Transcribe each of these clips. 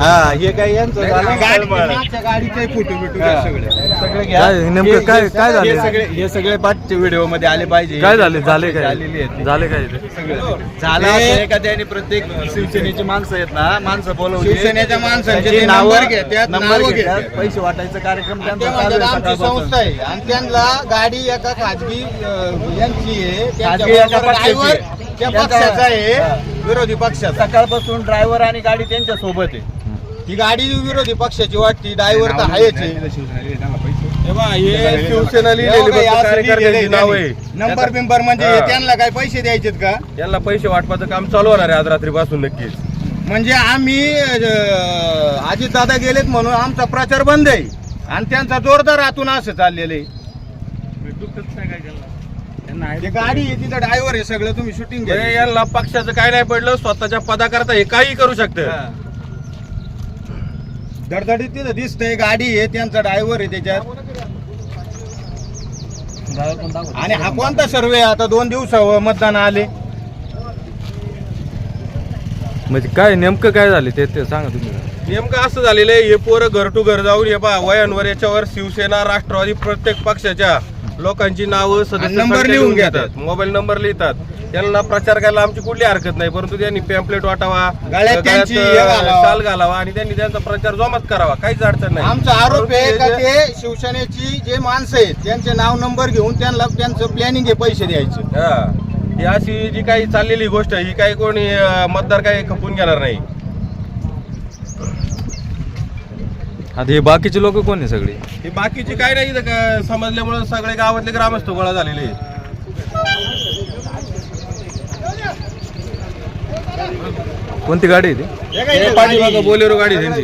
हा हे काय यांचं झालं गाडीचे फोटो बिटो सगळे घ्या. नेमकं काय काय झाले? हे सगळे पाठचे व्हिडिओ मध्ये आले पाहिजे. काय झाले झाले काय झालेली आहेत झाले काय ते? झालं असं का त्यांनी प्रत्येक शिवसेनेची माणसं आहेत ना, माणसं बोलवली, शिवसेनेच्या माणसांचे त्यांची ते नावं नंबर घेतात, नंबर नावं घेतात, घेतात. पैसे वाटायचा कार्यक्रम त्यांचा ते चालू म्हणतात आहे आमची सकाळपासून. संस्था आहे आणि त्यांना गाडी एका खाजगी यांची आहे, खाजगी एका त्यांच्याबरोबर पक्षाची. driver त्या त्यांचा- पक्षाचा आहे, हा. विरोधी पक्षाचा. सकाळपासून ड्रायव्हर आणि गाडी त्यांच्या सोबत आहे. ही गाडी विरोधी पक्षाची वाटती, ड्रायव्हर तर आहेच आहे. हे शिवसेना लिहिलेली एवढं फक्त असं कार्यकर्त्यांची लिहिलेलं नाव आहे. आहे. नंबर बिंबर म्हणजे हा. त्यांना काय पैसे द्यायचेत का? यांना पैसे वाटपाचं काम चालू होणार आहे आज रात्रीपासून नक्कीच. म्हणजे आम्ही अजित दादा गेलेत म्हणून आमचा प्रचार बंद आहे आणि त्यांचा जोरदार आतून असं चाललेलं आहे. ते गाडी आहे तिथं ड्रायव्हर आहे, सगळं तुम्ही शूटिंग म्हणजे यांना पक्षाचं काय नाही पडलं, स्वतःच्या पदाकरता हे काही करू शकतं. धडधडीत तिथं दिसतंय, गाडी आहे त्यांचा ड्रायव्हर आहे त्याच्यात. आणि हा कोणता सर्वे आता 2 दिवस मतदान आले. म्हणजे काय नेमकं काय झाले ते ते सांगा तुम्ही. नेमकं असं झालेलं आहे, हे पोरं घर टू घर जाऊन हे पहा वयांवर याच्यावर शिवसेना राष्ट्रवादी प्रत्येक पक्षाच्या लोकांची नावं सदस्य नंबर संख्या लिहून लिहून घेतात. घेतात, मोबाईल नंबर लिहितात. त्यांना प्रचार करायला आमची कुठली हरकत नाही, परंतु त्यांनी पॅम्पलेट वाटावा, गळ्यात त्यांची हे घालावा. शाल घालावा आणि त्यांनी त्यांचा प्रचार जोमात करावा, काहीच अडचण नाही. आमचा आरोप आहे का परंतु ते शिवसेनेची जे माणसं आहेत त्यांचे नाव नंबर घेऊन त्यांना त्यांचं प्लॅनिंग आहे पैसे द्यायचे. हा, ही अशी जी काही चाललेली गोष्ट आहे, ही काही कोणी मतदार काही खपून घेणार नाही. आता हे बाकीचे लोक कोण आहे सगळे? ही बाकीची काही नाही, इथं समजल्यामुळे सगळे गावातले ग्रामस्थ गोळा झालेले आहेत. कोणती गाडी आहे ती? हे पाठीमागं बोलेरो गाडी आहे त्यांची.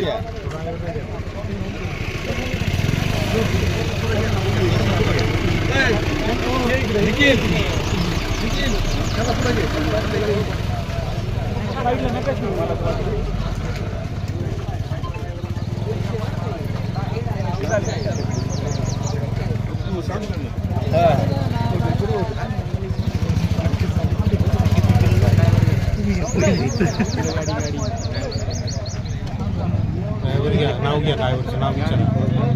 नाव घ्या, ड्रायव्हरचं नाव विचारा,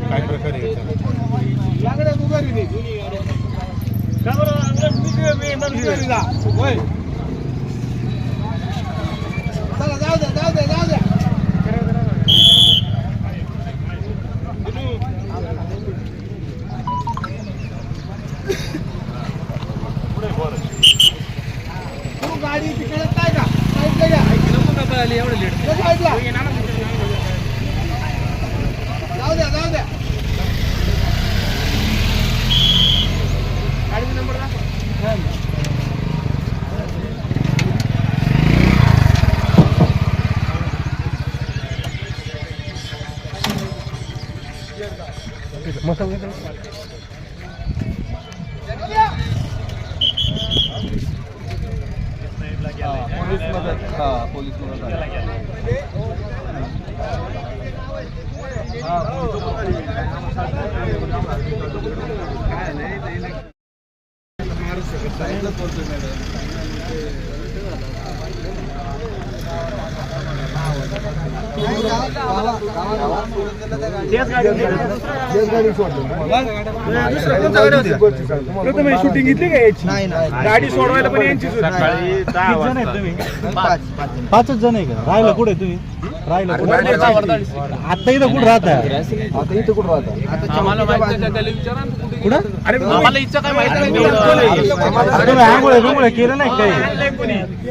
काय प्रकारे जाऊ द्या. गाडी तिकडे काय का साईडला घ्या. साईडला. जाऊ द्या. गाडीचा नंबर दाखवा. पोलीस शूटिंग घेतली का याची? गाडी सोडवायला पण यांची पाचच जण आहे का? राहिला कुठे तुम्ही? राहिला कुठे? आता इथं कुठं राहता? आता इथं कुठं राहता? कुठं? अरे आम्हाला इच्छा काय माहिती नाही. तुम्ही आंघोळ बिंघोळ केलं नाही काही?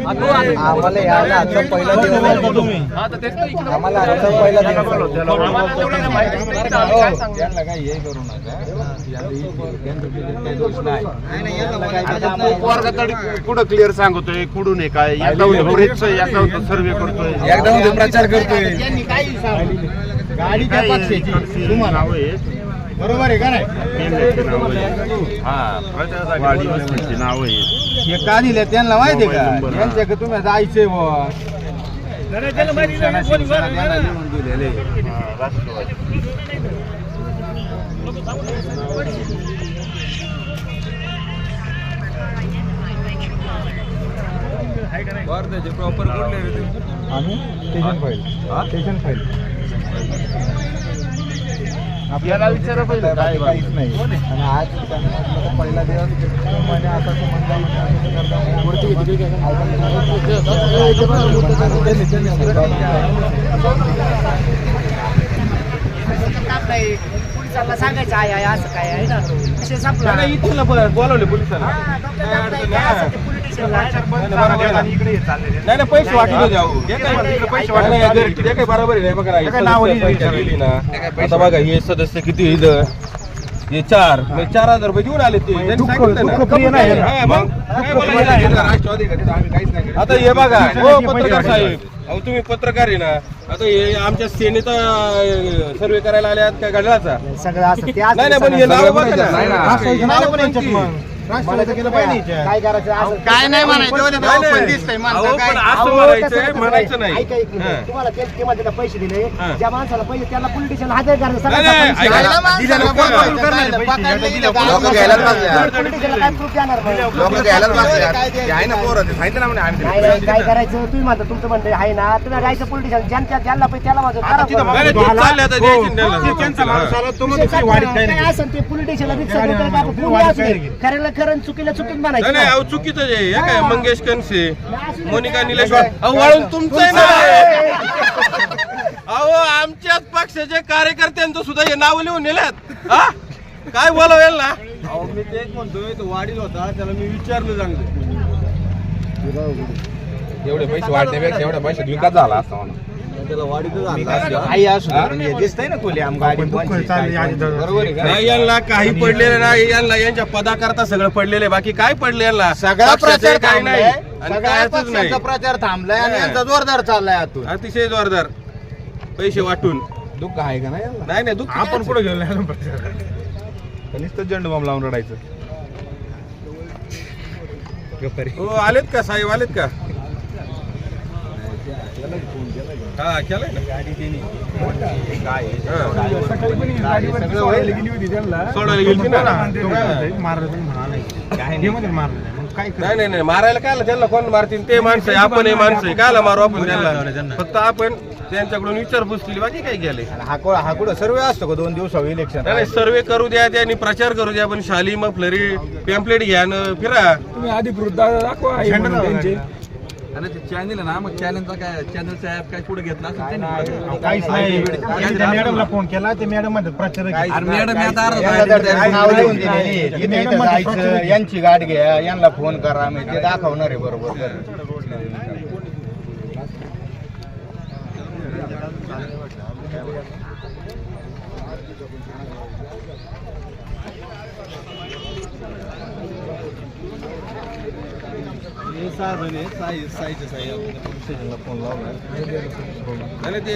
आम्हाला यायला आता पहिला दिवस आहे का तुम्ही? हा, तर तेच तर इकडं आम्हाला आता पहिला दिवस आम्हाला तेवढं नाही माहिती. काय सांगू? त्यांना काही हे करू नका. कुठं क्लिअर सांगतोय कुठून आहे काय सर्वे करतोय एकदा मध्ये प्रचार करतोय. त्यांनी काही सांगितलं. गाडीच्या पक्षाची तुम्हाला नाव आहे बरोबर आहे का नाही? वाडी वस्तीची नाव आहे. हे का दिले त्यांना माहिती आहे मोबाईल का? नंबर. यांच्याकडे तुम्ही जायचे बुवा. शिवसेना त्यांना लिहून दिलेले. वर्ध्याचे प्रॉपर कुठले रे तुम्ही? आम्ही स्टेशन फाईल स्टेशन फाईल आपल्याला विचारा पहिलं काहीच नाही आणि आज त्यांनी म्हटलं तर पहिला दिवस म्हणे आता तो म्हणला पोलिसांना सांगायचं आहे असं काय आहे ना विषय संपला. नाही, इथून बोलावले पोलिसांना. नाही पैसे वाटले जाऊ पैसे वाटले काही बरोबर आहे बघा गेली ना. आता बघा हे सदस्य किती इथं हे 4,000 रुपये देऊन आले ते त्यांनी सांगितलं ना. हा, मग काय बोलायचं? राष्ट्रवादी का तिथं आम्ही काहीच नाही केलं. आता हे बघा हो पत्रकार साहेब, अहो तुम्ही पत्रकार आहे ना. आता हे आमच्या सेनेत सर्वे करायला आल्यात काय घडलाचा सगळं असं ते नाही नाही पण हे नाव बघा ना. काय करायचं असं काय नाही म्हणायचं नाही, नाही. अहो, पण असं म्हणायचं म्हणायचं नाही. ऐका एक मिनिट. हा. तुम्हाला ते किंमतीला पैसे दिले हा. ज्या माणसाला पैसे त्याला पोलिटिशियन हजर करायचं नाही, नाही, ऐका. पोलिटिशियनला काय प्रूफ देणार मग? नाही, नाही, काय करायचं तुम्ही म्हणता तुमचं म्हणणं आहे ना तुम्ही जायचं पोलिटिशियन ज्यांच्या ज्याला पैसे त्याला माझं करा बरं. नाही, नाही, ते चालले आता द्यायची ना त्याला. काय असेल ते पोलिटिशियनला रिक्षा देतात का? कोणी असू दे. खऱ्याला खरं चुकीला चुकीत नाही म्हणायचं नाही अहो चुकीचं आहे हे काय मंगेश कनसे मोनिका निलेश्वर अहो वाळून तुमचं आहे ना. अहो आमच्याच पक्षाचे कार्यकर्त्यांचं सुद्धा हे नाव लिहून नेल्यात. हा काय बोलावेल ना. अहो मी तेच म्हणतोय तो वाढील होता त्याला मी विचारलं चांगलं. एवढे पैसे वाढण्यापेक्षा एवढ्या पैशात विकास झाला असता म्हणून. दिसतंय ना कोली आम गाडी बरोबर आहे का? नाही यांना काही पडलेलं नाही यांना यांच्या पदाकरता सगळं पडलेलं आहे बाकी काय पडले यांना सगळा पक्षाचं प्रचार काही नाही थांबलाय आणि सगळ्या कायच नाही पक्षांचा प्रचार थांबलाय आणि यांचा जोरदार चाललाय आतून. अतिशय जोरदार पैसे वाटून दुःख आहे का नाही नाही नाही दुःख आपण पुढे गेलो नुसतं झेंडू बॉम्ब लावून रडायचं. हो आलेत का साहेब आलेत का हा केलाय ना सोडायला गेली ना. नाही नाही नाही मारायला काय त्यांना कोण मारतील ते माणसं आहे आपण हे माणसं आहे कायला मारू आपण त्यांना फक्त आपण त्यांच्याकडून विचारपूस केली बाकी काय केले. हा कुठं सर्वे असतो का 2 दिवसावर इलेक्शन? नाही सर्वे करू द्या त्यांनी प्रचार करू द्या पण शाली मग फ्लरी पॅम्पलेट घ्या न फिरा. तुम्ही अधिकृत दाखवा त्यांचे आणि ते चॅनल आहे ना मग चॅनलचा काय चॅनलचा ऍप काय पुढे घेतला असेल त्यांनी काहीच नाही. मॅडमला फोन केला ते मॅडम म्हणतात प्रचार अरे मॅडम मी आता यांना जर नाव लिहून दिलेली, इथे इथं जायचं, यांची गाठ घ्या यांना फोन करा मी ते दाखवणार आहे बरोबर. साईच्या साई पोलीस स्टेशनला फोन लावला आणि ते